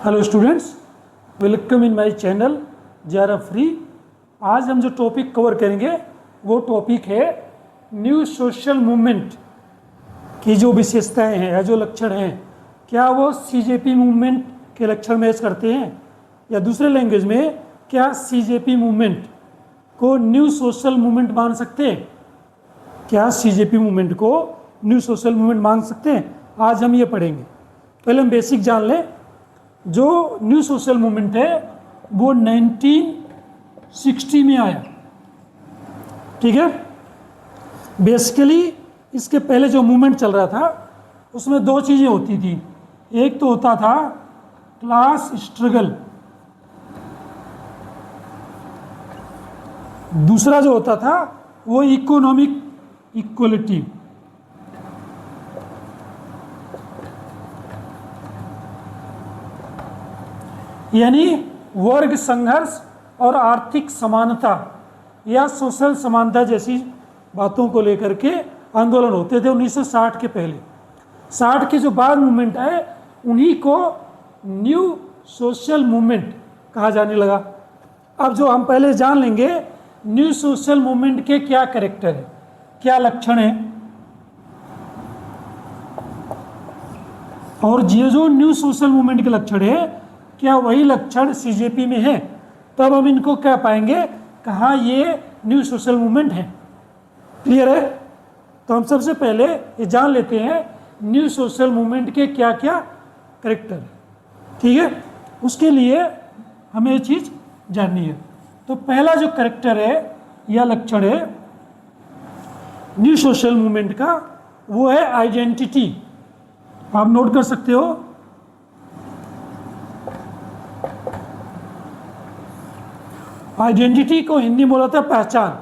Hello students, welcome in my channel JRF free. आज हम जो टॉपिक कवर करेंगे वो टॉपिक है न्यू सोशल मूवमेंट की जो विशेषताएं हैं या जो लक्षण हैं, क्या वो CJP मूवमेंट के लक्षण मैच करते हैं, या दूसरे लैंग्वेज में क्या CJP मूवमेंट को न्यू सोशल मूवमेंट मान सकते हैं। क्या CJP मूवमेंट को न्यू सोशल मूवमेंट मान सकते हैं, आज हम ये पढ़ेंगे। पहले हम बेसिक जान लें। जो न्यू सोशल मूवमेंट है वो 1960 में आया, ठीक है। बेसिकली इसके पहले जो मूवमेंट चल रहा था उसमें दो चीज़ें होती थी। एक तो होता था क्लास स्ट्रगल, दूसरा जो होता था वो इकोनॉमिक इक्वलिटी। यानी वर्ग संघर्ष और आर्थिक समानता या सोशल समानता जैसी बातों को लेकर के आंदोलन होते थे 1960 के पहले। 60 के जो बाद मूवमेंट आए उन्हीं को न्यू सोशल मूवमेंट कहा जाने लगा। अब जो हम पहले जान लेंगे न्यू सोशल मूवमेंट के क्या कैरेक्टर है, क्या लक्षण है, और ये जो न्यू सोशल मूवमेंट के लक्षण है क्या वही लक्षण CJP में है, तब हम इनको कह पाएंगे कहाँ ये न्यू सोशल मूवमेंट है। क्लियर है? तो हम सबसे पहले ये जान लेते हैं न्यू सोशल मूवमेंट के क्या क्या कैरेक्टर है, ठीक है। उसके लिए हमें ये चीज़ जाननी है। तो पहला जो कैरेक्टर है या लक्षण है न्यू सोशल मूवमेंट का वो है आइडेंटिटी। आप नोट कर सकते हो। आइडेंटिटी को हिंदी में बोला था पहचान।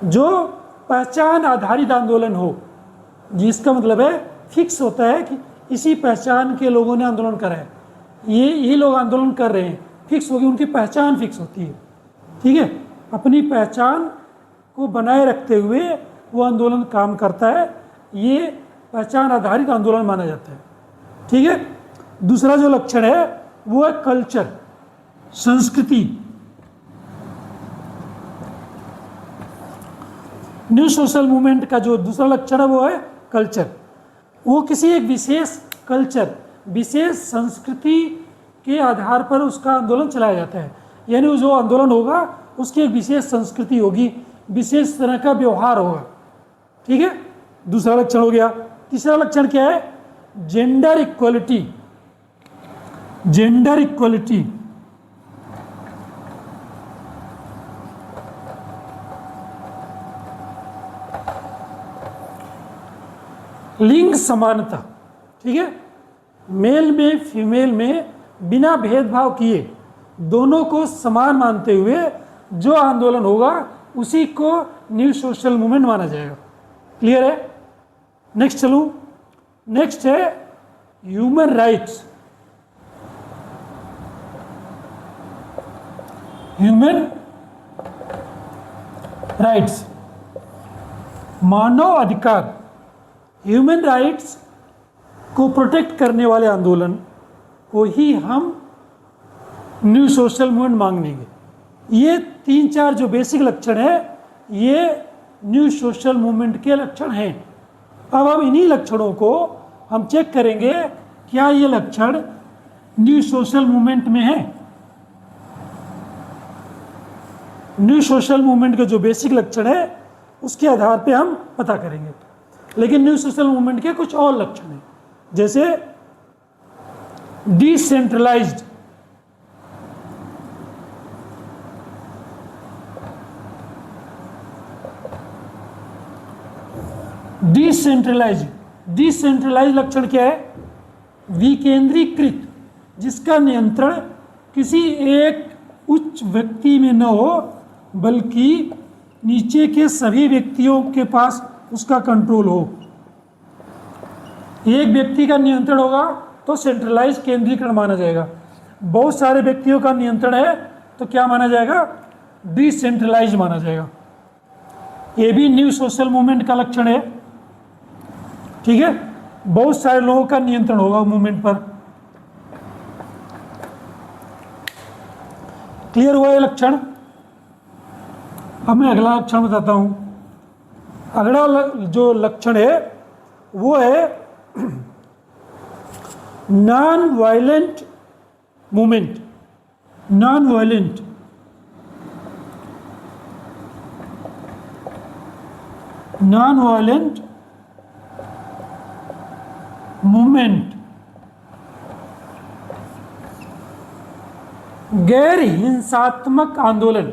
जो पहचान आधारित आंदोलन हो, जिसका मतलब है फिक्स होता है कि इसी पहचान के लोगों ने आंदोलन करा है, ये लोग आंदोलन कर रहे हैं, फिक्स होगी, उनकी पहचान फिक्स होती है, ठीक है। अपनी पहचान को बनाए रखते हुए वो आंदोलन काम करता है, ये पहचान आधारित आंदोलन माना जाता है, ठीक है। दूसरा जो लक्षण है वो है कल्चर, संस्कृति। न्यू सोशल मूवमेंट का जो दूसरा लक्षण है वो है कल्चर। वो किसी एक विशेष कल्चर, विशेष संस्कृति के आधार पर उसका आंदोलन चलाया जाता है। यानी वो जो आंदोलन होगा उसकी एक विशेष संस्कृति होगी, विशेष तरह का व्यवहार होगा, ठीक है। दूसरा लक्षण हो गया। तीसरा लक्षण क्या है? Gender equality. जेंडर इक्वलिटी लिंग समानता, ठीक है। मेल में फीमेल में बिना भेदभाव किए दोनों को समान मानते हुए जो आंदोलन होगा उसी को न्यू सोशल मूवमेंट माना जाएगा। क्लियर है? नेक्स्ट चलूं। नेक्स्ट है ह्यूमन राइट्स। ह्यूमन राइट्स, मानव अधिकार। ह्यूमन राइट्स को प्रोटेक्ट करने वाले आंदोलन को ही हम न्यू सोशल मूवमेंट मांगेंगे। ये तीन चार जो बेसिक लक्षण है ये न्यू सोशल मूवमेंट के लक्षण हैं। अब हम इन्हीं लक्षणों को हम चेक करेंगे क्या ये लक्षण न्यू सोशल मूवमेंट में है। न्यू सोशल मूवमेंट के जो बेसिक लक्षण है उसके आधार पे हम पता करेंगे। लेकिन न्यू सोशल मूवमेंट के कुछ और लक्षण हैं, जैसे डिसेंट्रलाइज्ड। डिसेंट्रलाइज्ड लक्षण क्या है? विकेंद्रीकृत, जिसका नियंत्रण किसी एक उच्च व्यक्ति में न हो बल्कि नीचे के सभी व्यक्तियों के पास उसका कंट्रोल हो। एक व्यक्ति का नियंत्रण होगा तो सेंट्रलाइज, केंद्रीकरण माना जाएगा। बहुत सारे व्यक्तियों का नियंत्रण है तो क्या माना जाएगा? डिसेंट्रलाइज माना जाएगा। ये भी न्यू सोशल मूवमेंट का लक्षण है, ठीक है। बहुत सारे लोगों का नियंत्रण होगा मूवमेंट पर। क्लियर हुआ ये लक्षण। अब मैं अगला लक्षण बताता हूं। अगला जो लक्षण है वो है non violent movement. Non violent movement, गैर हिंसात्मक आंदोलन,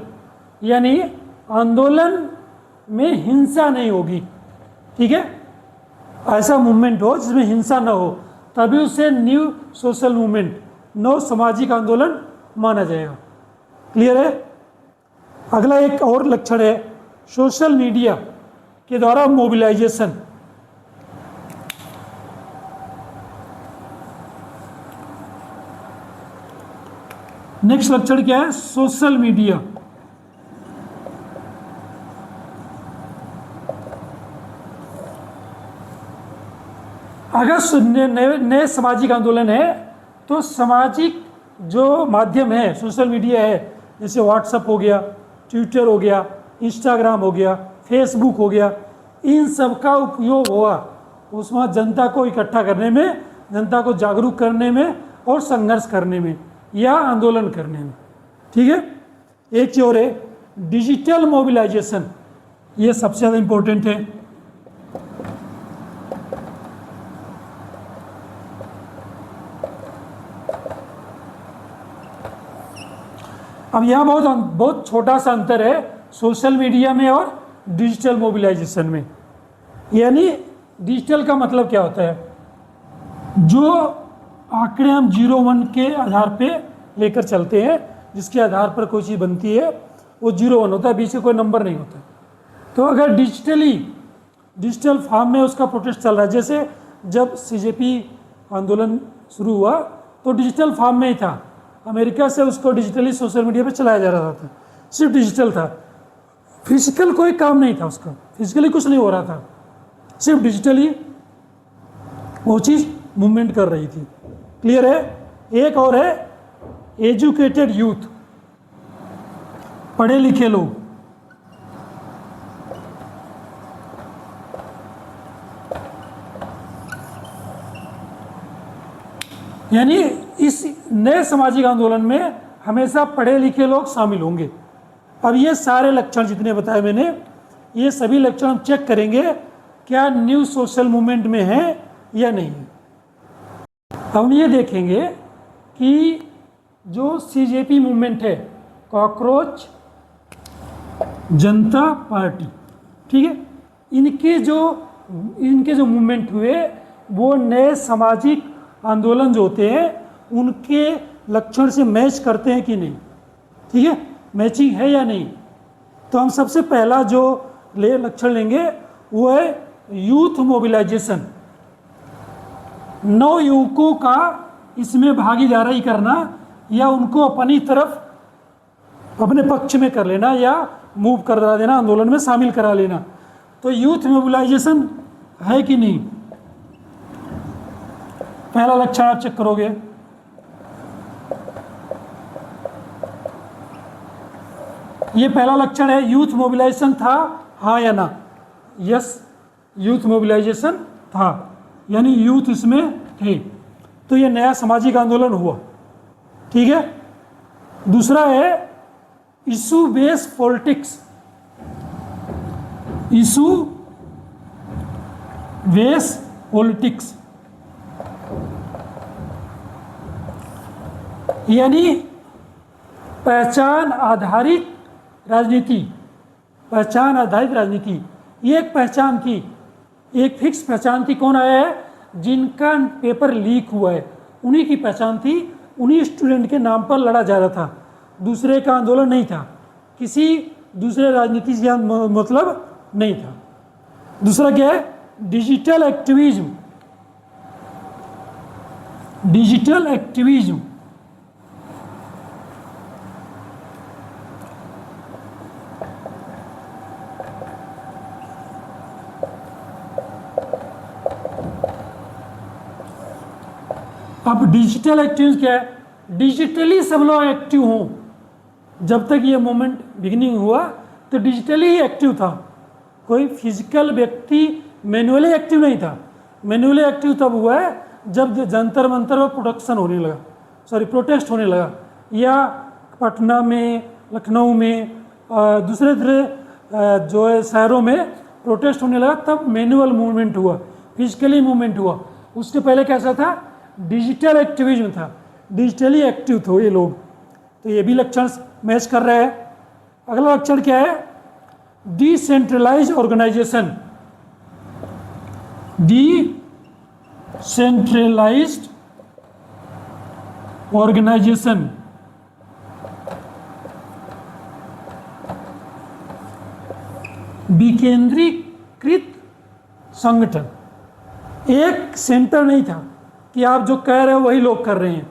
यानी आंदोलन में हिंसा नहीं होगी, ठीक है। ऐसा मूवमेंट हो जिसमें हिंसा ना हो, तभी उसे न्यू सोशल मूवमेंट, नव सामाजिक आंदोलन माना जाएगा। क्लियर है। अगला एक और लक्षण है सोशल मीडिया के द्वारा मोबिलाइजेशन। नेक्स्ट लक्षण क्या है? Social media. अगर नए सामाजिक आंदोलन है तो सामाजिक जो माध्यम है सोशल मीडिया है, जैसे व्हाट्सएप हो गया, ट्विटर हो गया, इंस्टाग्राम हो गया, फेसबुक हो गया, इन सब का उपयोग हुआ उसमें जनता को इकट्ठा करने में, जनता को जागरूक करने में और संघर्ष करने में या आंदोलन करने में, ठीक है। एक चीज और है डिजिटल मोबिलाइजेशन, ये सबसे ज़्यादा इंपॉर्टेंट है। अब यहाँ बहुत छोटा सा अंतर है सोशल मीडिया में और डिजिटल मोबिलाइजेशन में। यानी डिजिटल का मतलब क्या होता है? जो आंकड़े हम 0-1 के आधार पे लेकर चलते हैं, जिसके आधार पर कोई चीज़ बनती है वो 0-1 होता है, बीच में कोई नंबर नहीं होता। तो अगर डिजिटल फॉर्म में उसका प्रोटेस्ट चल रहा है, जैसे जब सीजेपी आंदोलन शुरू हुआ तो डिजिटल फॉर्म में ही था, अमेरिका से उसको डिजिटली सोशल मीडिया पे चलाया जा रहा था, सिर्फ डिजिटल था, फिजिकल कोई काम नहीं था उसका, फिजिकली कुछ नहीं हो रहा था, सिर्फ डिजिटली वो चीज़ मूवमेंट कर रही थी। क्लियर है। एक और है एजुकेटेड यूथ, पढ़े लिखे लोग। यानी इस नए सामाजिक आंदोलन में हमेशा पढ़े लिखे लोग शामिल होंगे। अब ये सारे लक्षण जितने बताए मैंने, ये सभी लक्षण हम चेक करेंगे क्या न्यू सोशल मूवमेंट में है या नहीं। अब हम ये देखेंगे कि जो सीजेपी मूवमेंट है, कॉकरोच जनता पार्टी, ठीक है, इनके जो मूवमेंट हुए वो नए सामाजिक आंदोलन जो होते हैं उनके लक्षण से मैच करते हैं कि नहीं, ठीक है, मैचिंग है या नहीं। तो हम सबसे पहला जो लक्षण लेंगे वो है यूथ मोबिलाइजेशन, नौ युवकों का इसमें भागीदारी करना या उनको अपनी तरफ अपने पक्ष में कर लेना या मूव करा देना, आंदोलन में शामिल करा लेना। तो यूथ मोबिलाइजेशन है कि नहीं, पहला लक्षण आप चेक करोगे। ये पहला लक्षण है, यूथ मोबिलाइजेशन था हाँ या ना। यस, यूथ मोबिलाइजेशन था, यानी यूथ इसमें थे, तो ये नया सामाजिक आंदोलन हुआ, ठीक है। दूसरा है issue based politics, issue based politics, यानी पहचान आधारित राजनीति। पहचान आधारित राजनीति, ये एक पहचान थी, एक फिक्स पहचान थी। कौन आया है? जिनका पेपर लीक हुआ है उन्हीं की पहचान थी, उन्हीं स्टूडेंट के नाम पर लड़ा जा रहा था, दूसरे का आंदोलन नहीं था, किसी दूसरे राजनीति से मतलब नहीं था। दूसरा क्या है? डिजिटल एक्टिविज्म, डिजिटल एक्टिविज्म, अब डिजिटल एक्टिविज्म क्या है? डिजिटली सब लोग एक्टिव हों, जब तक ये मूवमेंट बिगिनिंग हुआ तो डिजिटली ही एक्टिव था, कोई फिजिकल व्यक्ति मैनुअली एक्टिव नहीं था। मैनुअली एक्टिव तब हुआ है जब जंतर मंतर में प्रोडक्शन होने लगा, प्रोटेस्ट होने लगा, या पटना में, लखनऊ में, दूसरे जो है शहरों में प्रोटेस्ट होने लगा, तब मैनुअल मूवमेंट हुआ, फिजिकली मूवमेंट हुआ। उसके पहले कैसा था? डिजिटल एक्टिविज्म था, डिजिटली एक्टिव थे ये लोग। तो ये भी लक्षण मैच कर रहे हैं। अगला लक्षण क्या है? Decentralised organisation. डिसेंट्रलाइज्ड ऑर्गेनाइजेशन, विकेंद्रीकृत संगठन। एक सेंटर नहीं था कि आप जो कह रहे हो वही लोग कर रहे हैं।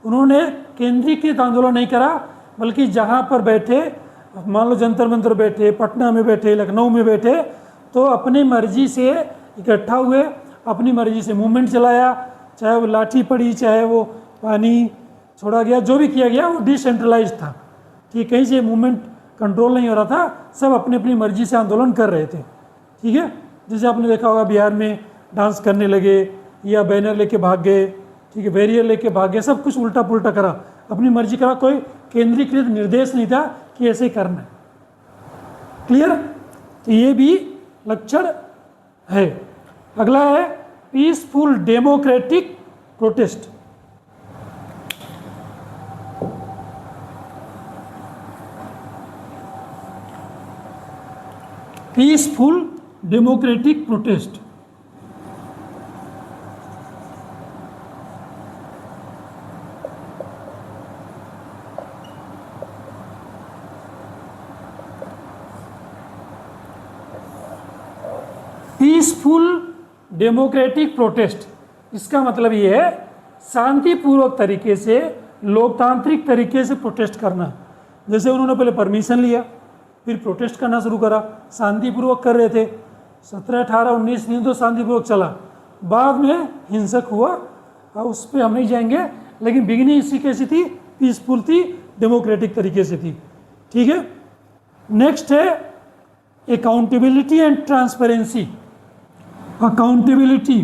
उन्होंने केंद्रीकृत आंदोलन नहीं करा, बल्कि जहाँ पर बैठे, मान लो जंतर मंतर बैठे, पटना में बैठे, लखनऊ में बैठे, तो अपनी मर्जी से इकट्ठा हुए, अपनी मर्जी से मूवमेंट चलाया, चाहे वो लाठी पड़ी, चाहे वो पानी छोड़ा गया, जो भी किया गया वो डिसेंट्रलाइज था कि कहीं से मूवमेंट कंट्रोल नहीं हो रहा था, सब अपनी अपनी मर्जी से आंदोलन कर रहे थे। ठीक है, जैसे आपने देखा होगा बिहार में डांस करने लगे या बैनर लेके भाग गए, ठीक है, बैरियर लेके भाग गए, सब कुछ उल्टा पुल्टा करा, अपनी मर्जी करा, कोई केंद्रीकृत निर्देश नहीं था कि ऐसे ही करना है। क्लियर? तो ये भी लक्षण है। अगला है peaceful democratic protest. Peaceful democratic protest. Peaceful democratic protest, इसका मतलब ये है शांतिपूर्वक तरीके से, लोकतांत्रिक तरीके से प्रोटेस्ट करना। जैसे उन्होंने पहले परमिशन लिया, फिर प्रोटेस्ट करना शुरू करा, शांतिपूर्वक कर रहे थे। 17, 18, 19 दिन तो शांतिपूर्वक चला, बाद में हिंसक हुआ, उस पर हम नहीं जाएंगे, लेकिन बिगिनिंग इसकी कैसी थी? पीसफुल थी, डेमोक्रेटिक तरीके से थी। ठीक है, नेक्स्ट है accountability and transparency. Accountability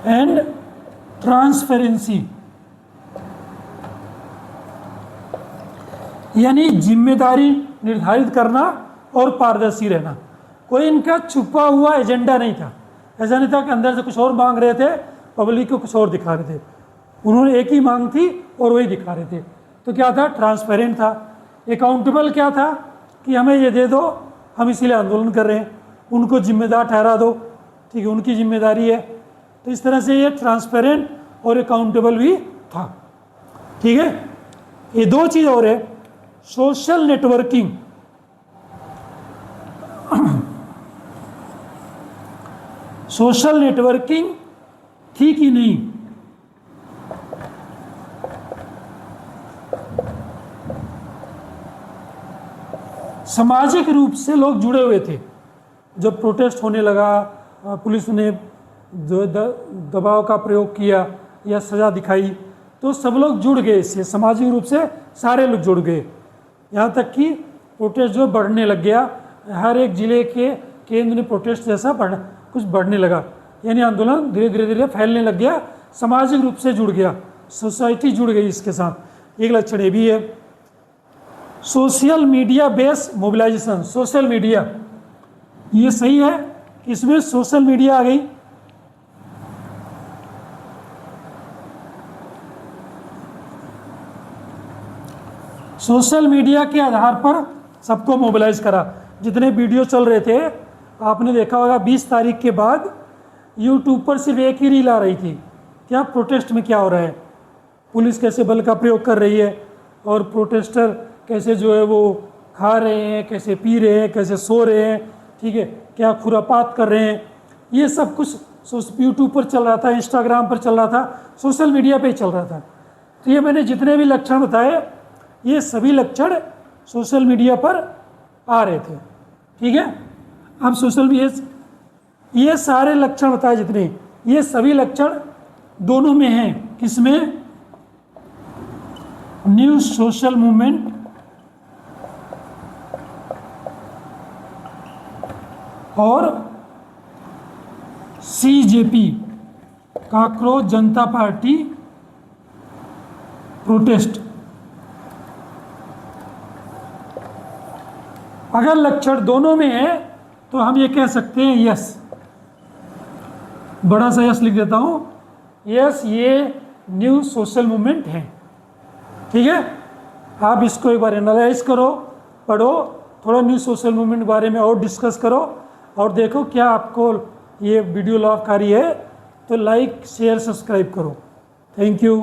and transparency, यानी जिम्मेदारी निर्धारित करना और पारदर्शी रहना। कोई इनका छुपा हुआ एजेंडा नहीं था। ऐसा नहीं था कि अंदर से कुछ और मांग रहे थे, पब्लिक को कुछ और दिखा रहे थे। उन्होंने एक ही मांग थी और वही दिखा रहे थे। तो क्या था? ट्रांसपेरेंट था। अकाउंटेबल क्या था? कि हमें ये दे दो, हम इसीलिए आंदोलन कर रहे हैं, उनको जिम्मेदार ठहरा दो, ठीक है, उनकी जिम्मेदारी है। तो इस तरह से ये ट्रांसपेरेंट और अकाउंटेबल भी था। ठीक है, ये दो चीज़ और है। सोशल नेटवर्किंग, सोशल नेटवर्किंग थी कि नहीं? सामाजिक रूप से लोग जुड़े हुए थे। जब प्रोटेस्ट होने लगा, पुलिस ने जो दबाव का प्रयोग किया या सज़ा दिखाई, तो सब लोग जुड़ गए इससे, सामाजिक रूप से सारे लोग जुड़ गए। यहाँ तक कि प्रोटेस्ट जो बढ़ने लग गया, हर एक ज़िले के केंद्र में प्रोटेस्ट जैसा कुछ बढ़ने लगा, यानी आंदोलन धीरे धीरे धीरे फैलने लग गया, सामाजिक रूप से जुड़ गया, सोसाइटी जुड़ गई इसके साथ। एक लक्षण ये भी है। Social media based mobilisation, social media, ये सही है, इसमें सोशल मीडिया आ गई। सोशल मीडिया के आधार पर सबको मोबिलाइज करा। जितने वीडियो चल रहे थे, आपने देखा होगा 20 तारीख के बाद यूट्यूब पर सिर्फ एक ही रील आ रही थी, क्या प्रोटेस्ट में क्या हो रहा है, पुलिस कैसे बल का प्रयोग कर रही है, और प्रोटेस्टर कैसे जो है वो खा रहे हैं, कैसे पी रहे हैं, कैसे सो रहे हैं, ठीक है, क्या खुरापात कर रहे हैं। ये सब कुछ यूट्यूब पर चल रहा था, इंस्टाग्राम पर चल रहा था, सोशल मीडिया पे ही चल रहा था। तो ये मैंने जितने भी लक्षण बताए, ये सभी लक्षण सोशल मीडिया पर आ रहे थे। ठीक है, अब सोशल मीडिया, ये सारे लक्षण बताए जितने, ये सभी लक्षण दोनों में है। किसमें? न्यू सोशल मूवमेंट और सीजेपी, कॉकरोच जनता पार्टी प्रोटेस्ट। अगर लक्षण दोनों में है तो हम ये कह सकते हैं यस, बड़ा सा यस लिख देता हूं, यस ये न्यू सोशल मूवमेंट है। ठीक है, आप इसको एक बार एनालाइज करो, पढ़ो, थोड़ा न्यू सोशल मूवमेंट के बारे में और डिस्कस करो और देखो क्या आपको ये वीडियो लाभकारी है तो लाइक शेयर सब्सक्राइब करो। Thank you.